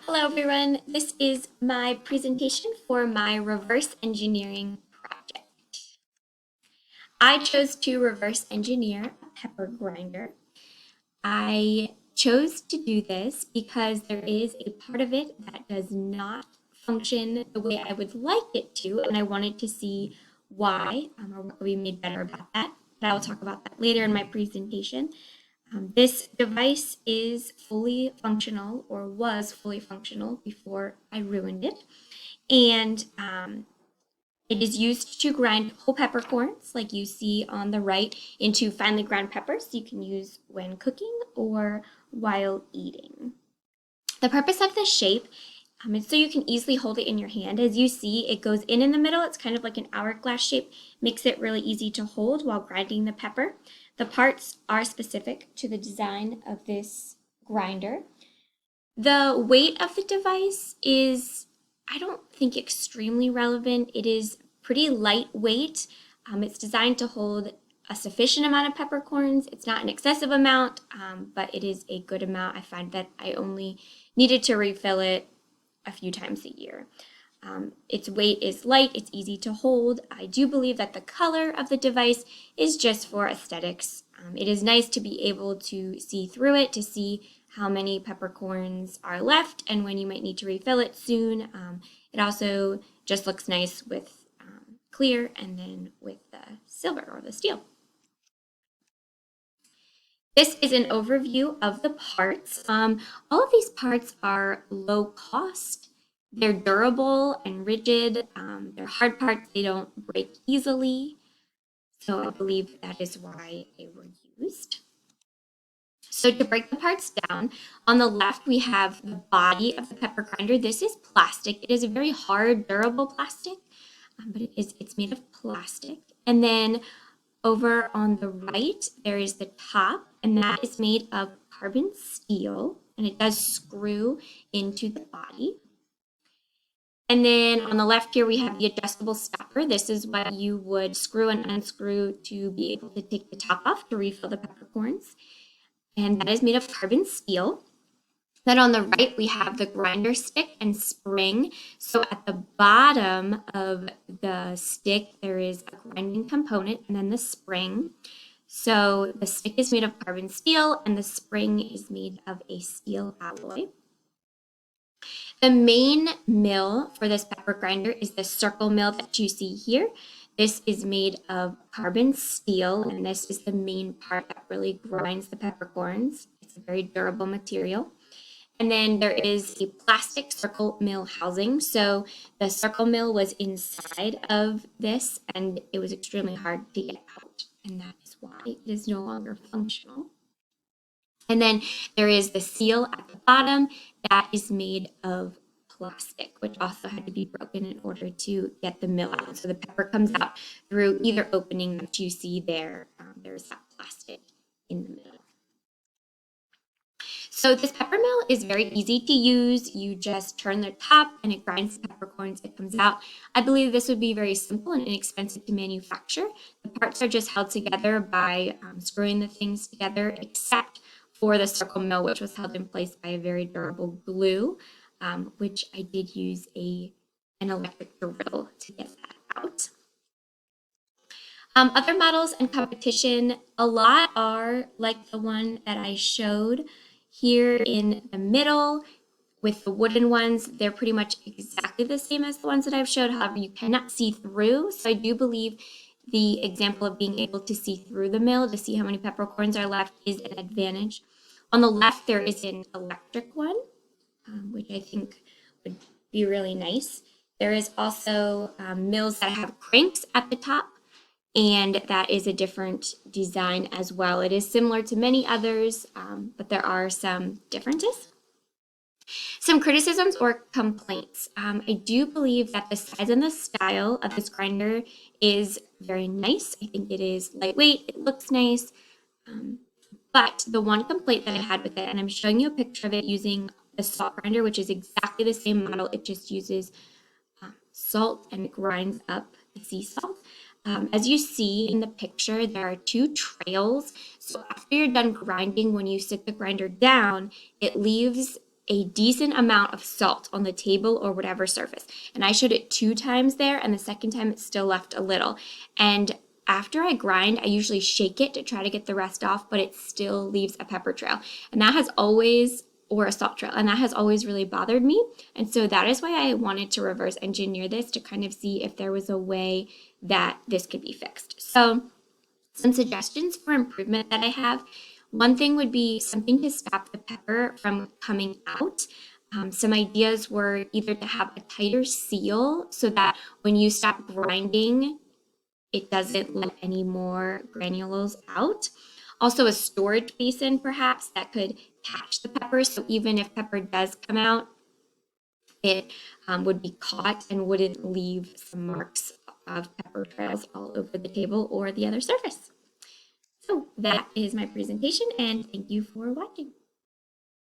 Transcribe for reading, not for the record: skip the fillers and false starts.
Hello everyone, this is my presentation for my reverse engineering project. I chose to reverse engineer a pepper grinder. I chose to do this because there is a part of it that does not function the way I would like it to, and I wanted to see why or what could be made better about that. But I will talk about that later in my presentation. This device is fully functional or was fully functional before I ruined it. And it is used to grind whole peppercorns, like you see on the right, into finely ground peppers you can use when cooking or while eating. The purpose of this shape is so you can easily hold it in your hand. As you see, it goes in the middle. It's kind of like an hourglass shape, makes it really easy to hold while grinding the pepper. The parts are specific to the design of this grinder. The weight of the device is, I don't think, extremely relevant. It is pretty lightweight. It's designed to hold a sufficient amount of peppercorns. It's not an excessive amount, but it is a good amount. I find that I only needed to refill it a few times a year. Its weight is light, it's easy to hold. I do believe that the color of the device is just for aesthetics. It is nice to be able to see through it, to see how many peppercorns are left and when you might need to refill it soon. It also just looks nice with clear and then with the silver or the steel. This is an overview of the parts. All of these parts are low cost. They're durable and rigid. They're hard parts. They don't break easily. So I believe that is why they were used. So to break the parts down, on the left we have the body of the pepper grinder. This is plastic. It is a very hard, durable plastic, but it's made of plastic. And then over on the right, there is the top, and that is made of carbon steel, and it does screw into the body. And then on the left here, we have the adjustable stopper. This is what you would screw and unscrew to be able to take the top off to refill the peppercorns. And that is made of carbon steel. Then on the right, we have the grinder stick and spring. So at the bottom of the stick, there is a grinding component and then the spring. So the stick is made of carbon steel and the spring is made of a steel alloy. The main mill for this pepper grinder is the circle mill that you see here. This is made of carbon steel, and this is the main part that really grinds the peppercorns. It's a very durable material. And then there is a plastic circle mill housing. So the circle mill was inside of this, and it was extremely hard to get out, and that is why it is no longer functional. And then there is the seal at the bottom that is made of plastic, which also had to be broken in order to get the mill out. So the pepper comes out through either opening that you see there. There's that plastic in the middle. So this pepper mill is very easy to use. You just turn the top and it grinds the peppercorns. It comes out. I believe this would be very simple and inexpensive to manufacture. The parts are just held together by screwing the things together, except for the circle mill, which was held in place by a very durable glue, which I did use an electric drill to get that out. Other models in competition, a lot are like the one that I showed here in the middle with the wooden ones. They're pretty much exactly the same as the ones that I've showed. However, you cannot see through. So I do believe the example of being able to see through the mill to see how many peppercorns are left is an advantage. On the left, there is an electric one, which I think would be really nice. There is also mills that have cranks at the top, and that is a different design as well. It is similar to many others, but there are some differences. Some criticisms or complaints. I do believe that the size and the style of this grinder is very nice. I think it is lightweight, it looks nice, but the one complaint that I had with it, and I'm showing you a picture of it using the salt grinder, which is exactly the same model. It just uses salt and it grinds up the sea salt. As you see in the picture, there are two trails. So after you're done grinding, when you sit the grinder down, it leaves a decent amount of salt on the table or whatever surface. And I showed it 2 times there, and the second time it still left a little. And after I grind, I usually shake it to try to get the rest off, but it still leaves a pepper trail. And that has always, or a salt trail, and that has always really bothered me. And so that is why I wanted to reverse engineer this to kind of see if there was a way that this could be fixed. So some suggestions for improvement that I have. One thing would be something to stop the pepper from coming out. Some ideas were either to have a tighter seal so that when you stop grinding, it doesn't let any more granules out. Also, a storage basin perhaps that could catch the pepper. So even if pepper does come out, it would be caught and wouldn't leave some marks of pepper trails all over the table or the other surface. So that is my presentation, and thank you for watching.